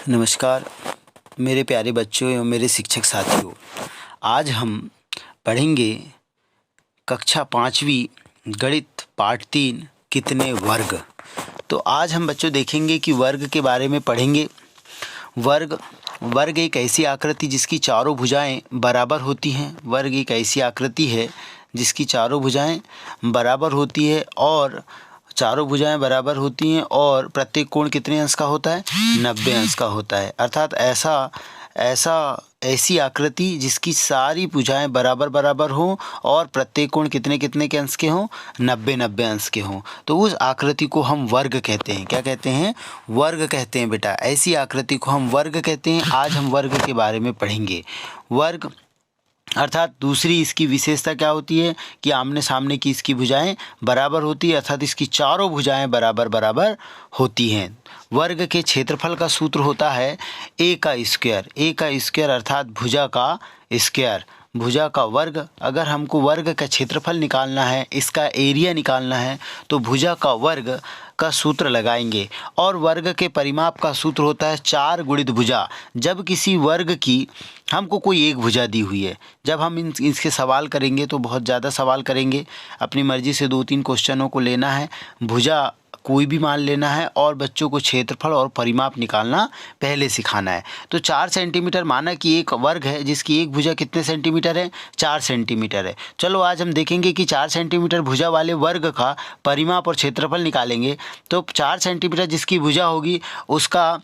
नमस्कार मेरे प्यारे बच्चों एवं मेरे शिक्षक साथियों। आज हम पढ़ेंगे कक्षा 5वीं गणित पाठ 3 कितने वर्ग। तो आज हम बच्चों देखेंगे कि वर्ग के बारे में पढ़ेंगे। वर्ग एक ऐसी आकृति जिसकी चारों भुजाएं बराबर होती हैं। वर्ग एक ऐसी आकृति है जिसकी चारों भुजाएं बराबर होती है और चारों भुजाएं बराबर होती हैं और प्रत्येक कोण कितने अंश का होता है? 90 अंश का होता है। अर्थात ऐसी आकृति जिसकी सारी भुजाएं बराबर हों और प्रत्येक कोण कितने के अंश के हों? 90 अंश के हों। तो उस आकृति को हम वर्ग कहते हैं। क्या कहते हैं? वर्ग कहते हैं बेटा। ऐसी आकृति को हम वर्ग कहते हैं। आज हम वर्ग के बारे में पढ़ेंगे। वर्ग अर्थात दूसरी इसकी विशेषता क्या होती है कि आमने सामने की इसकी भुजाएं बराबर होती है, अर्थात इसकी चारों भुजाएं बराबर होती हैं। वर्ग के क्षेत्रफल का सूत्र होता है ए का स्क्वायर अर्थात भुजा का स्क्वायर, भुजा का वर्ग। अगर हमको वर्ग का क्षेत्रफल निकालना है, इसका एरिया निकालना है, तो भुजा का वर्ग का सूत्र लगाएंगे। और वर्ग के परिमाप का सूत्र होता है 4 गुणित भुजा। जब किसी वर्ग की हमको कोई एक भुजा दी हुई है, जब हम इसके सवाल करेंगे तो बहुत ज़्यादा सवाल करेंगे, अपनी मर्जी से 2-3 क्वेश्चनों को लेना है, भुजा कोई भी मान लेना है और बच्चों को क्षेत्रफल और परिमाप निकालना पहले सिखाना है। तो 4 सेंटीमीटर माना कि एक वर्ग है जिसकी एक भुजा कितने सेंटीमीटर है? 4 सेंटीमीटर है। चलो आज हम देखेंगे कि 4 सेंटीमीटर भुजा वाले वर्ग का परिमाप और क्षेत्रफल निकालेंगे। तो 4 सेंटीमीटर जिसकी भुजा होगी उसका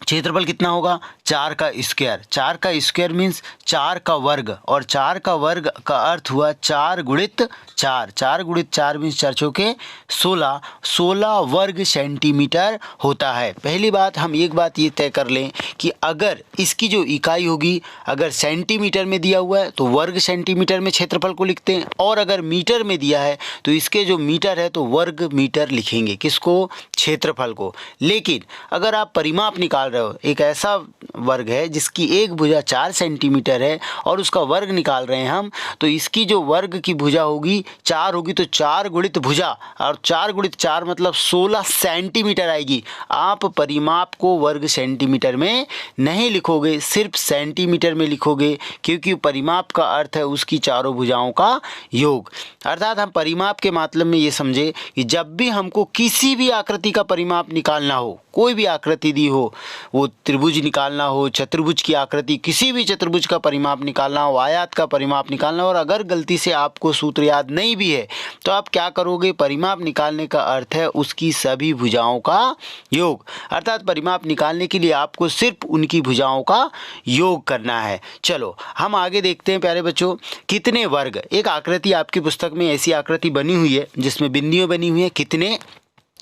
क्षेत्रफल कितना होगा? 4 का स्क्वायर। 4 का स्क्वायर मीन्स 4 का वर्ग, और 4 का वर्ग का अर्थ हुआ 4 गुणित 4। 4 गुणित 4 मीन्स 4 चौके 16 वर्ग सेंटीमीटर होता है। पहली बात हम एक बात ये तय कर लें कि अगर इसकी जो इकाई होगी, अगर सेंटीमीटर में दिया हुआ है तो वर्ग सेंटीमीटर में क्षेत्रफल को लिखते हैं, और अगर मीटर में दिया है तो इसके जो मीटर है तो वर्ग मीटर लिखेंगे। किसको? क्षेत्रफल को। लेकिन अगर आप परिमाप निकाल रहे हो, एक ऐसा वर्ग है जिसकी एक भुजा 4 सेंटीमीटर है और उसका वर्ग निकाल रहे हैं हम, तो इसकी जो वर्ग की भुजा होगी 4 होगी, तो 4 गुणित भुजा, और 4 गुणित 4 मतलब 16 सेंटीमीटर आएगी। आप परिमाप को वर्ग सेंटीमीटर में नहीं लिखोगे, सिर्फ सेंटीमीटर में लिखोगे, क्योंकि परिमाप का अर्थ है उसकी चारों भुजाओं का योग। अर्थात हम परिमाप के मतलब में ये समझे कि जब भी हमको किसी भी आकृति का परिमाप निकालना हो, कोई भी आकृति दी हो, वो त्रिभुज निकालना हो, चतुर्भुज की आकृति, किसी भी चतुर्भुज का परिमाप निकालना हो, आयत का परिमाप निकालना हो, और अगर गलती से आपको सूत्र याद नहीं भी है तो आप क्या करोगे? परिमाप निकालने का अर्थ है उसकी सभी भुजाओं का योग। अर्थात परिमाप निकालने के लिए आपको सिर्फ उनकी भुजाओं का योग करना है। चलो हम आगे देखते हैं प्यारे बच्चों। कितने वर्ग, एक आकृति आपकी पुस्तक में ऐसी आकृति बनी हुई है जिसमें बिंदियां बनी हुई है। कितने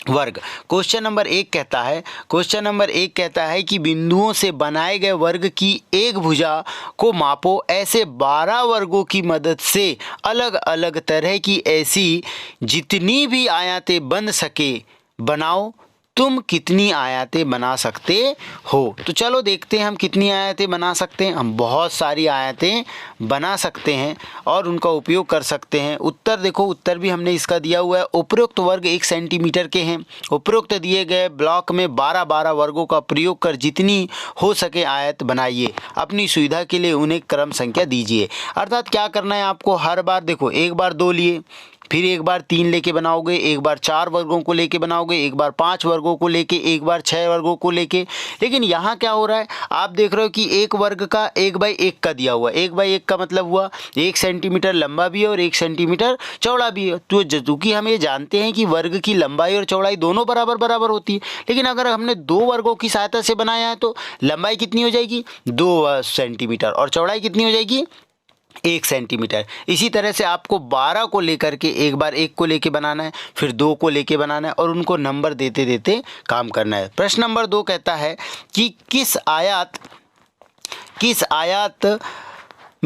वर्ग? क्वेश्चन नंबर 1 कहता है कि बिंदुओं से बनाए गए वर्ग की एक भुजा को मापो। ऐसे 12 वर्गों की मदद से अलग अलग तरह की ऐसी जितनी भी आयतें बन सके बनाओ। तुम कितनी आयतें बना सकते हो? तो चलो देखते हैं हम कितनी आयतें बना सकते हैं। हम बहुत सारी आयतें बना सकते हैं और उनका उपयोग कर सकते हैं। उत्तर देखो, उत्तर भी हमने इसका दिया हुआ है। उपरोक्त वर्ग 1 सेंटीमीटर के हैं। उपरोक्त दिए गए ब्लॉक में 12 वर्गों का प्रयोग कर जितनी हो सके आयत बनाइए। अपनी सुविधा के लिए उन्हें क्रम संख्या दीजिए। अर्थात क्या करना है आपको? हर बार देखो, एक बार 2 लिए, फिर एक बार 3 लेके बनाओगे, एक बार 4 वर्गों को लेके बनाओगे, एक बार 5 वर्गों को लेके, एक बार 6 वर्गों को लेके। लेकिन यहाँ क्या हो रहा है, आप देख रहे हो कि एक वर्ग का 1/1 का दिया हुआ। 1/1 का मतलब हुआ 1 सेंटीमीटर लंबा भी है और 1 सेंटीमीटर चौड़ा भी है। तो चूँकि हम ये जानते हैं कि वर्ग की लंबाई और चौड़ाई दोनों बराबर होती है, लेकिन अगर हमने 2 वर्गों की सहायता से बनाया है तो लंबाई कितनी हो जाएगी? 2 सेंटीमीटर, और चौड़ाई कितनी हो जाएगी? 1 सेंटीमीटर। इसी तरह से आपको 12 को लेकर के एक बार 1 को लेके बनाना है, फिर 2 को लेके बनाना है, और उनको नंबर देते देते काम करना है। प्रश्न नंबर 2 कहता है कि किस आयत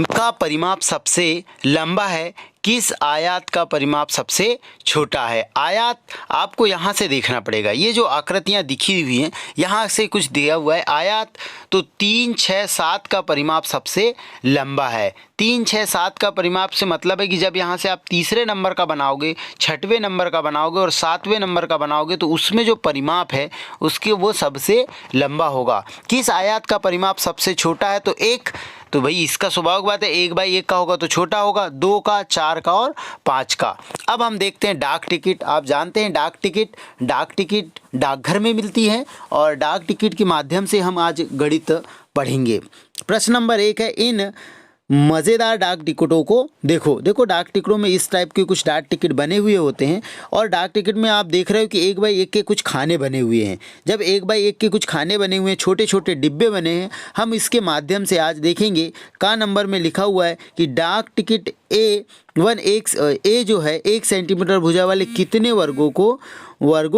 का परिमाप सबसे लंबा है? किस आयत का परिमाप सबसे छोटा है। आयत आपको यहाँ से देखना पड़ेगा, ये जो आकृतियाँ दिखी हुई हैं यहाँ से कुछ दिया हुआ है आयत, तो 3, 6, 7 का परिमाप सबसे लंबा है। 3, 6, 7 का परिमाप से मतलब है कि जब यहाँ से आप तीसरे नंबर का बनाओगे, छठवें नंबर का बनाओगे और 7वें नंबर का बनाओगे तो उसमें जो परिमाप है उसके वो सबसे लंबा होगा। किस आयत का परिमाप सबसे छोटा है, तो 1, तो भाई इसका स्वाभाविक बात है 1/1 का होगा तो छोटा होगा, 2 का, 4 का और 5 का। अब हम देखते हैं डाक टिकट। आप जानते हैं डाक टिकट डाकघर में मिलती है और डाक टिकट के माध्यम से हम आज गणित पढ़ेंगे। प्रश्न नंबर 1 है, इन मज़ेदार डाक टिकटों को देखो डाक टिकटों में इस टाइप के कुछ डाक टिकट बने हुए होते हैं और डाक टिकट में आप देख रहे हो कि 1/1 के कुछ खाने बने हुए हैं। जब 1/1 के कुछ खाने बने हुए हैं, छोटे छोटे डिब्बे बने हैं, हम इसके माध्यम से आज देखेंगे। का नंबर में लिखा हुआ है कि डाक टिकट ए जो है 1 सेंटीमीटर भुजा वाले कितने वर्गों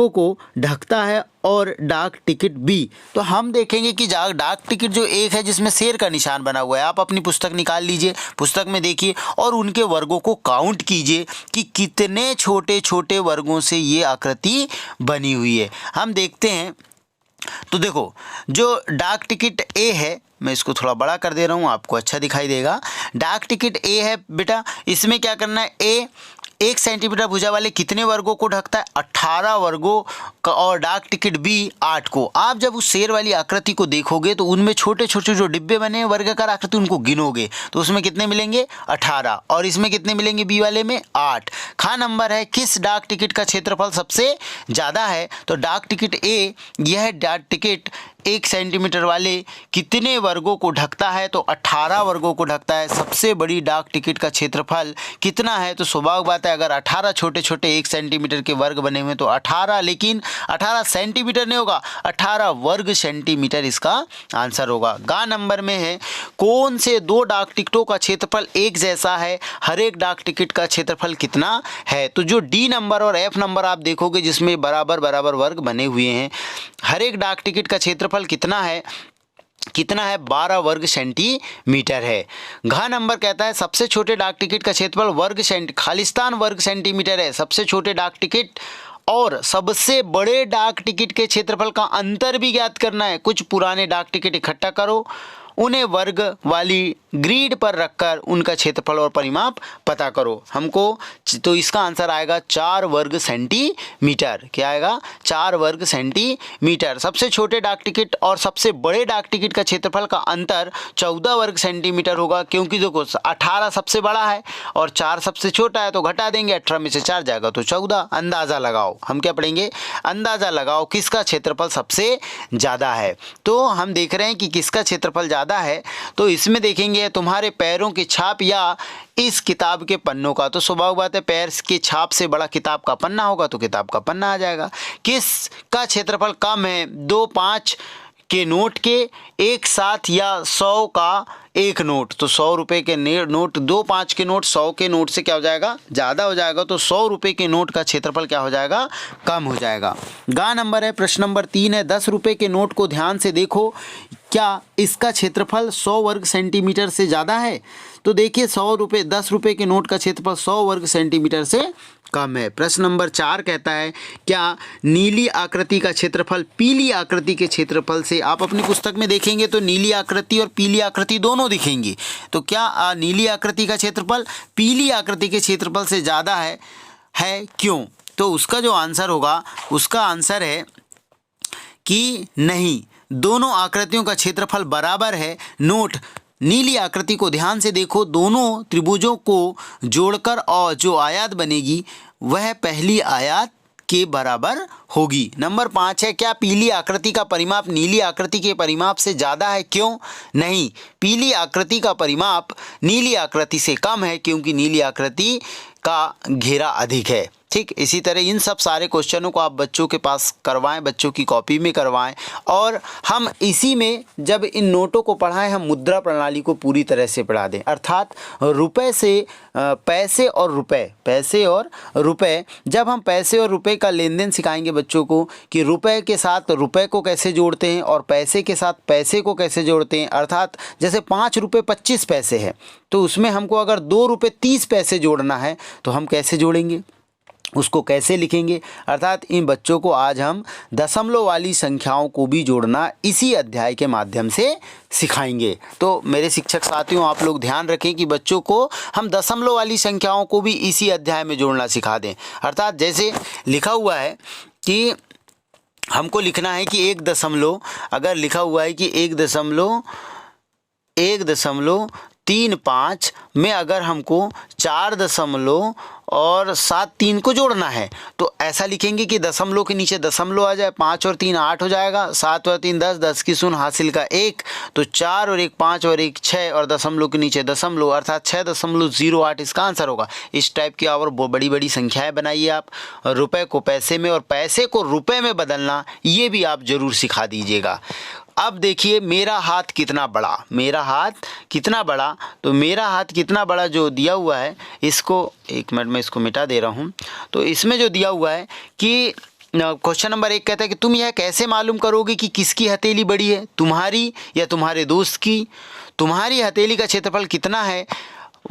को ढकता है, और डाक टिकट बी, तो हम देखेंगे कि डाक टिकट जो 1 है जिसमें शेर का निशान बना हुआ है, आप अपनी पुस्तक निकाल लीजिए, पुस्तक में देखिए और उनके वर्गों को काउंट कीजिए कि कितने छोटे छोटे वर्गों से ये आकृति बनी हुई है। हम देखते हैं, तो देखो जो डाक टिकट ए है, मैं इसको थोड़ा बड़ा कर दे रहा हूँ, आपको अच्छा दिखाई देगा। डाक टिकट ए है बेटा, इसमें क्या करना है, ए 1 सेंटीमीटर भुजा वाले कितने वर्गों को ढकता है, 18 वर्गों का, और डाक टिकट बी 8 को। आप जब उस शेर वाली आकृति को देखोगे तो उनमें छोटे छोटे जो डिब्बे बने हैं वर्गाकार आकृति, उनको गिनोगे तो उसमें कितने मिलेंगे 18, और इसमें कितने मिलेंगे बी वाले में 8। खा नंबर है, किस डाक टिकट का क्षेत्रफल सबसे ज़्यादा है, तो डाक टिकट ए, यह डाक टिकट 1 सेंटीमीटर वाले कितने वर्गों को ढकता है, तो 18 वर्गों को ढकता है। सबसे बड़ी डाक टिकट का क्षेत्रफल कितना है, तो स्वाभाविक बात है अगर 18 छोटे छोटे 1 सेंटीमीटर के वर्ग बने हुए तो 18, लेकिन 18 सेंटीमीटर नहीं होगा, 18 वर्ग सेंटीमीटर इसका आंसर होगा। गा नंबर में है, कौन से 2 डाक टिकटों का क्षेत्रफल एक जैसा है, हर एक डाक टिकट का क्षेत्रफल कितना है, तो जो डी नंबर और एफ नंबर आप देखोगे जिसमें बराबर बराबर वर्ग बने हुए हैं, हर एक डाक टिकट का क्षेत्रफल कितना है 12 वर्ग सेंटीमीटर है। घ नंबर कहता है सबसे छोटे डाक टिकट का क्षेत्रफल खालिस्तान वर्ग सेंटीमीटर है। सबसे छोटे डाक टिकट और सबसे बड़े डाक टिकट के क्षेत्रफल का अंतर भी ज्ञात करना है। कुछ पुराने डाक टिकट इकट्ठा करो, उन्हें वर्ग वाली ग्रिड पर रखकर उनका क्षेत्रफल और परिमाप पता करो हमको, तो इसका आंसर आएगा 4 वर्ग सेंटीमीटर। क्या आएगा 4 वर्ग सेंटीमीटर। सबसे छोटे डाक टिकट और सबसे बड़े डाक टिकट का क्षेत्रफल का अंतर 14 वर्ग सेंटीमीटर होगा, क्योंकि देखो 18 सबसे बड़ा है और 4 सबसे छोटा है, तो घटा देंगे, 18 में से 4 जाएगा तो 14। अंदाज़ा लगाओ, हम क्या पढ़ेंगे, अंदाज़ा लगाओ किसका क्षेत्रफल सबसे ज़्यादा है। तो हम देख रहे हैं कि किसका क्षेत्रफल ज़्यादा है, तो इसमें देखेंगे तुम्हारे पैरों की छाप या इस किताब के पन्नों का, तो स्वाभाविक बात है पैर की छाप से बड़ा किताब का पन्ना होगा तो किताब का पन्ना आ जाएगा। किसका क्षेत्रफल कम है, 2 5 के नोट के एक साथ या 100 का एक नोट, तो 100 रुपये के नोट, 2 5 के नोट 100 के नोट से क्या हो जाएगा, ज़्यादा हो जाएगा, तो 100 रुपये के नोट का क्षेत्रफल क्या हो जाएगा, कम हो जाएगा। गा नंबर है, प्रश्न नंबर 3 है, 10 रुपये के नोट को ध्यान से देखो, क्या इसका क्षेत्रफल 100 वर्ग सेंटीमीटर से ज़्यादा है, तो देखिए 10 रुपये के नोट का क्षेत्रफल 100 वर्ग सेंटीमीटर से कम है। प्रश्न नंबर 4 कहता है, क्या नीली आकृति का क्षेत्रफल पीली आकृति के क्षेत्रफल से, आप अपनी पुस्तक में देखेंगे तो नीली आकृति और पीली आकृति दोनों दिखेंगी, तो क्या नीली आकृति का क्षेत्रफल पीली आकृति के क्षेत्रफल से ज़्यादा है क्यों, तो उसका जो आंसर होगा, उसका आंसर है कि नहीं, दोनों आकृतियों का क्षेत्रफल बराबर है। नोट नीली आकृति को ध्यान से देखो, दोनों त्रिभुजों को जोड़कर और जो आयत बनेगी वह पहली आयत के बराबर होगी। नंबर 5 है, क्या पीली आकृति का परिमाप नीली आकृति के परिमाप से ज़्यादा है, क्यों, नहीं, पीली आकृति का परिमाप नीली आकृति से कम है, क्योंकि नीली आकृति का घेरा अधिक है। ठीक, इसी तरह इन सब सारे क्वेश्चनों को आप बच्चों के पास करवाएं, बच्चों की कॉपी में करवाएं, और हम इसी में जब इन नोटों को पढ़ाएं हम मुद्रा प्रणाली को पूरी तरह से पढ़ा दें। अर्थात रुपए से पैसे और रुपए, जब हम पैसे और रुपए का लेन देन सिखाएंगे बच्चों को कि रुपए के साथ रुपए को कैसे जोड़ते हैं और पैसे के साथ पैसे को कैसे जोड़ते हैं। अर्थात जैसे 5 रुपये 25 पैसे है तो उसमें हमको अगर 2 रुपये 30 पैसे जोड़ना है तो हम कैसे जोड़ेंगे, उसको कैसे लिखेंगे। अर्थात इन बच्चों को आज हम दशमलव वाली संख्याओं को भी जोड़ना इसी अध्याय के माध्यम से सिखाएंगे। तो मेरे शिक्षक साथियों, आप लोग ध्यान रखें कि बच्चों को हम दशमलव वाली संख्याओं को भी इसी अध्याय में जोड़ना सिखा दें। अर्थात जैसे लिखा हुआ है कि हमको लिखना है कि 1 अगर लिखा हुआ है कि 1.35 में अगर हमको 4.73 को जोड़ना है तो ऐसा लिखेंगे कि दशमलव के नीचे दशमलव आ जाए, 5 और 3 8 हो जाएगा, 7 और 3 10, 10 की शून्य हासिल का 1, तो 4 और 1 5 और 1 6 और दशमलव के नीचे दशमलव अर्थात 6.08 इसका आंसर होगा। इस टाइप की और बड़ी बड़ी संख्याएं बनाइए आप। रुपए को पैसे में और पैसे को रुपए में बदलना ये भी आप ज़रूर सिखा दीजिएगा। अब देखिए मेरा हाथ कितना बड़ा, तो मेरा हाथ कितना बड़ा जो दिया हुआ है, इसको 1 मिनट में इसको मिटा दे रहा हूँ। तो इसमें जो दिया हुआ है कि क्वेश्चन नंबर 1 कहता है कि तुम यह कैसे मालूम करोगे कि किसकी हथेली बड़ी है, तुम्हारी या तुम्हारे दोस्त की। तुम्हारी हथेली का क्षेत्रफल कितना है,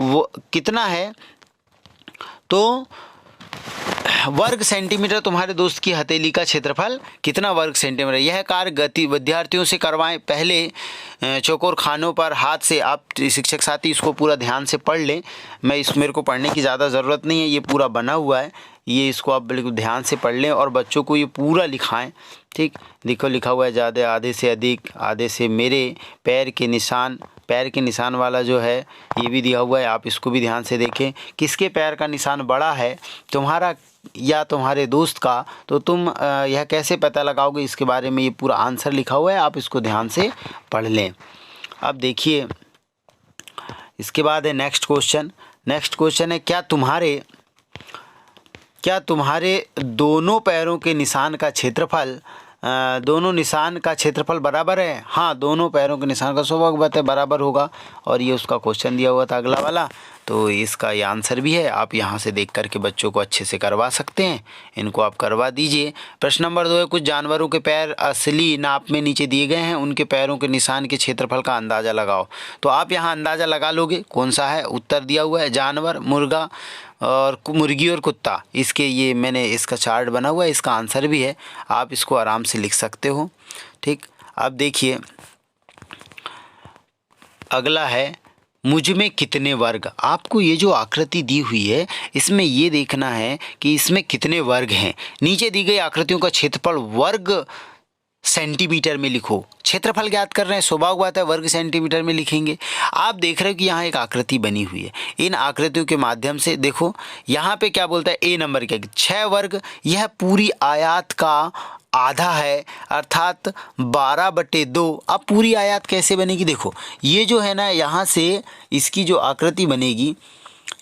वो कितना है, तो वर्ग सेंटीमीटर। तुम्हारे दोस्त की हथेली का क्षेत्रफल कितना वर्ग सेंटीमीटर। यह कार्य गति विद्यार्थियों से करवाएं। पहले चौकोर खानों पर हाथ से, आप शिक्षक साथी इसको पूरा ध्यान से पढ़ लें, मेरे को पढ़ने की ज़्यादा ज़रूरत नहीं है, ये पूरा बना हुआ है, ये इसको आप बिल्कुल ध्यान से पढ़ लें और बच्चों को ये पूरा लिखाएं। ठीक, देखो लिखा हुआ है ज़्यादा, आधे से अधिक, आधे से मेरे, पैर के निशान वाला जो है ये भी दिया हुआ है, आप इसको भी ध्यान से देखें। किसके पैर का निशान बड़ा है, तुम्हारा या तुम्हारे दोस्त का, तो तुम यह कैसे पता लगाओगे, इसके बारे में ये पूरा आंसर लिखा हुआ है, आप इसको ध्यान से पढ़ लें। अब देखिए इसके बाद है नेक्स्ट क्वेश्चन है क्या तुम्हारे दोनों पैरों के निशान का क्षेत्रफल बराबर है। हाँ, दोनों पैरों के निशान का स्वाभाविक बात है बराबर होगा, और ये उसका क्वेश्चन दिया हुआ था अगला वाला, तो इसका ये आंसर भी है। आप यहाँ से देख करके बच्चों को अच्छे से करवा सकते हैं, इनको आप करवा दीजिए। प्रश्न नंबर 2 है कुछ जानवरों के पैर असली नाप में नीचे दिए गए हैं, उनके पैरों के निशान के क्षेत्रफल का अंदाज़ा लगाओ। तो आप यहाँ अंदाज़ा लगा लोगे कौन सा है। उत्तर दिया हुआ है जानवर, मुर्गी और कुत्ता। मैंने इसका चार्ट बना हुआ है, इसका आंसर भी है, आप इसको आराम से लिख सकते हो। ठीक, अब देखिए अगला है मुझ में कितने वर्ग। आपको ये जो आकृति दी हुई है इसमें ये देखना है कि इसमें कितने वर्ग हैं। नीचे दी गई आकृतियों का क्षेत्रफल वर्ग सेंटीमीटर में लिखो। क्षेत्रफल ज्ञात कर रहे हैं, स्वभाव बात है वर्ग सेंटीमीटर में लिखेंगे। आप देख रहे हो कि यहाँ एक आकृति बनी हुई है, इन आकृतियों के माध्यम से देखो यहाँ पे क्या बोलता है, ए नंबर क्या, 6 वर्ग, यह पूरी आयत का आधा है, अर्थात 12/2। अब पूरी आयत कैसे बनेगी, देखो ये जो है ना, यहाँ से इसकी जो आकृति बनेगी,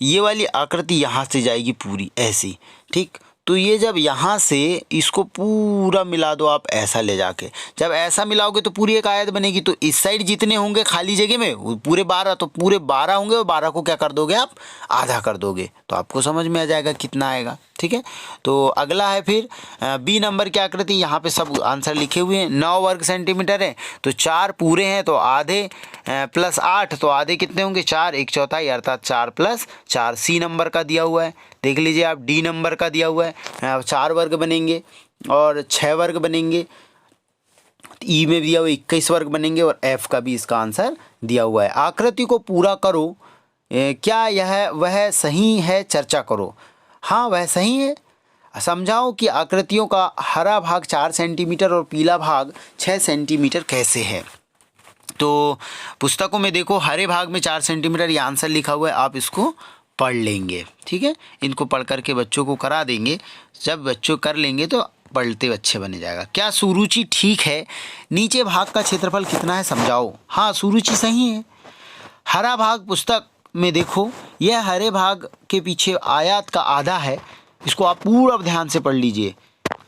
ये वाली आकृति यहाँ से जाएगी पूरी ऐसी। ठीक, तो ये जब यहाँ से इसको पूरा मिला दो आप ऐसा ले जाके, जब ऐसा मिलाओगे तो पूरी एक आयत बनेगी। तो इस साइड जितने होंगे खाली जगह में वो पूरे 12, तो पूरे 12 होंगे और 12 को क्या कर दोगे आप, आधा कर दोगे, तो आपको समझ में आ जाएगा कितना आएगा। ठीक है, तो अगला है फिर बी नंबर की आकृति। यहाँ पे सब आंसर लिखे हुए हैं। 9 वर्ग सेंटीमीटर है, तो 4 पूरे हैं तो आधे प्लस 8, तो आधे कितने होंगे, 4, 1/4 अर्थात 4 + 4। सी नंबर का दिया हुआ है, देख लीजिए आप। डी नंबर का दिया हुआ है, 4 वर्ग बनेंगे और 6 वर्ग बनेंगे। ई में दिया हुआ 21 वर्ग बनेंगे, और एफ का भी इसका आंसर दिया हुआ है। आकृति को पूरा करो, क्या यह वह सही है, चर्चा करो। हाँ, वह सही है। समझाओ कि आकृतियों का हरा भाग 4 सेंटीमीटर और पीला भाग 6 सेंटीमीटर कैसे है। तो पुस्तकों में देखो हरे भाग में 4 सेंटीमीटर ये आंसर लिखा हुआ है, आप इसको पढ़ लेंगे। ठीक है, इनको पढ़ करके बच्चों को करा देंगे, जब बच्चों कर लेंगे तो पढ़ते अच्छे बने जाएगा। क्या सुरुचि ठीक है, नीचे भाग का क्षेत्रफल कितना है समझाओ। हाँ, सुरुचि सही है। हरा भाग पुस्तक में देखो, यह हरे भाग के पीछे आयत का आधा है, इसको आप पूरा ध्यान से पढ़ लीजिए।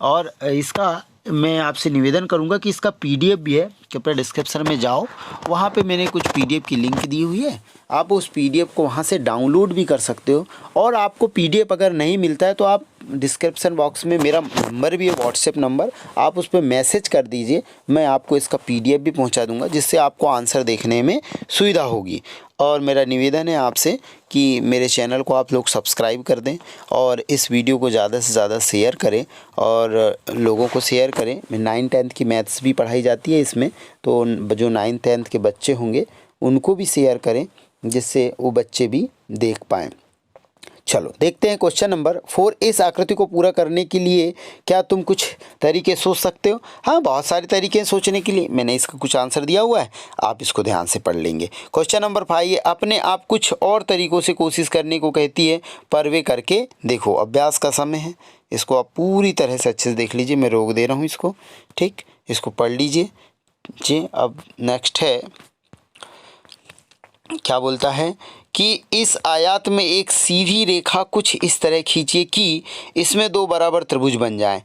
और इसका मैं आपसे निवेदन करूंगा कि इसका PDF भी है, कृपया डिस्क्रिप्शन में जाओ, वहाँ पे मैंने कुछ PDF की लिंक दी हुई है, आप उस PDF को वहाँ से डाउनलोड भी कर सकते हो। और आपको PDF अगर नहीं मिलता है तो आप डिस्क्रिप्शन बॉक्स में मेरा नंबर भी है, व्हाट्सएप नंबर, आप उस पर मैसेज कर दीजिए, मैं आपको इसका PDF भी पहुँचा दूँगा, जिससे आपको आंसर देखने में सुविधा होगी। और मेरा निवेदन है आपसे कि मेरे चैनल को आप लोग सब्सक्राइब कर दें और इस वीडियो को ज़्यादा से ज़्यादा शेयर करें और लोगों को शेयर करें। 9th-10th की मैथ्स भी पढ़ाई जाती है इसमें, तो जो 9th-10th के बच्चे होंगे उनको भी शेयर करें, जिससे वो बच्चे भी देख पाएँ। चलो देखते हैं क्वेश्चन नंबर 4। इस आकृति को पूरा करने के लिए क्या तुम कुछ तरीके सोच सकते हो? हाँ, बहुत सारे तरीके हैं सोचने के लिए, मैंने इसका कुछ आंसर दिया हुआ है, आप इसको ध्यान से पढ़ लेंगे। क्वेश्चन नंबर 5, अपने आप कुछ और तरीकों से कोशिश करने को कहती है, पर वे करके देखो। अभ्यास का समय है, इसको आप पूरी तरह से अच्छे से देख लीजिए, मैं रोक दे रहा हूँ इसको, ठीक, इसको पढ़ लीजिए जी। अब नेक्स्ट है, क्या बोलता है कि इस आयत में एक सीधी रेखा कुछ इस तरह खींचिए कि इसमें दो बराबर त्रिभुज बन जाएं।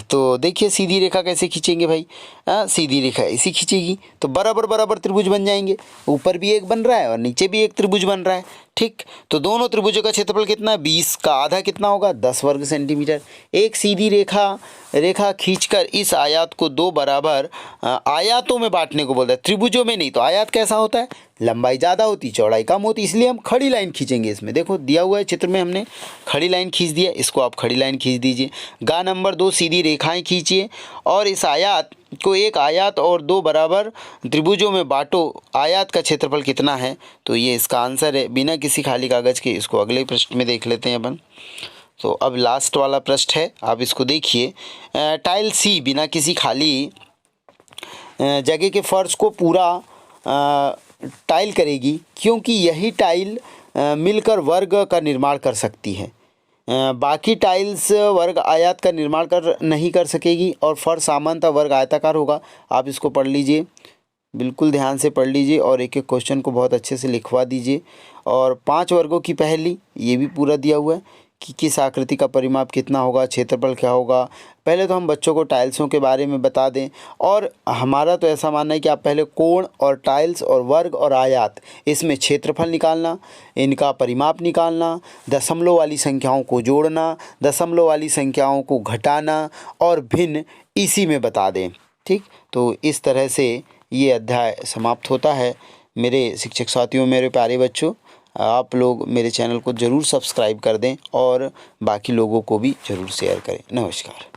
तो देखिए सीधी रेखा कैसे खींचेंगे भाई, सीधी रेखा ऐसी खींचेगी तो बराबर बराबर त्रिभुज बन जाएंगे, ऊपर भी एक बन रहा है और नीचे भी एक त्रिभुज बन रहा है, ठीक। तो दोनों त्रिभुजों का क्षेत्रफल कितना है? 20 का आधा कितना होगा? 10 वर्ग सेंटीमीटर। एक सीधी रेखा खींचकर इस आयत को दो बराबर आयतों में बांटने को बोलता है, त्रिभुजों में नहीं। तो आयत कैसा होता है? लंबाई ज़्यादा होती, चौड़ाई कम होती, इसलिए हम खड़ी लाइन खींचेंगे इसमें। देखो दिया हुआ है चित्र में, हमने खड़ी लाइन खींच दिया, इसको आप खड़ी लाइन खींच दीजिए। गा नंबर 2, सीधी रेखाएं खींचिए और इस आयत को एक आयत और दो बराबर त्रिभुजों में बांटो। आयत का क्षेत्रफल कितना है? तो ये इसका आंसर है, बिना किसी खाली कागज़ के। इसको अगले प्रश्न में देख लेते हैं अपन। तो अब लास्ट वाला प्रश्न है, आप इसको देखिए। टाइल सी बिना किसी खाली जगह के फर्श को पूरा टाइल करेगी, क्योंकि यही टाइल मिलकर वर्ग का निर्माण कर सकती है। बाकी टाइल्स वर्ग आयत का निर्माण नहीं कर सकेगी और फर्श सामान्यतः वर्ग आयताकार होगा। आप इसको पढ़ लीजिए, बिल्कुल ध्यान से पढ़ लीजिए और एक एक क्वेश्चन को बहुत अच्छे से लिखवा दीजिए। और 5 वर्गों की पहली, ये भी पूरा दिया हुआ है कि किस आकृति का परिमाप कितना होगा, क्षेत्रफल क्या होगा। पहले तो हम बच्चों को टाइल्सों के बारे में बता दें, और हमारा तो ऐसा मानना है कि आप पहले कोण और टाइल्स और वर्ग और आयत, इसमें क्षेत्रफल निकालना, इनका परिमाप निकालना, दशमलव वाली संख्याओं को जोड़ना, दशमलव वाली संख्याओं को घटाना और भिन्न इसी में बता दें, ठीक। तो इस तरह से ये अध्याय समाप्त होता है। मेरे शिक्षक साथियों, मेरे प्यारे बच्चों, आप लोग मेरे चैनल को ज़रूर सब्सक्राइब कर दें और बाकी लोगों को भी ज़रूर शेयर करें। नमस्कार।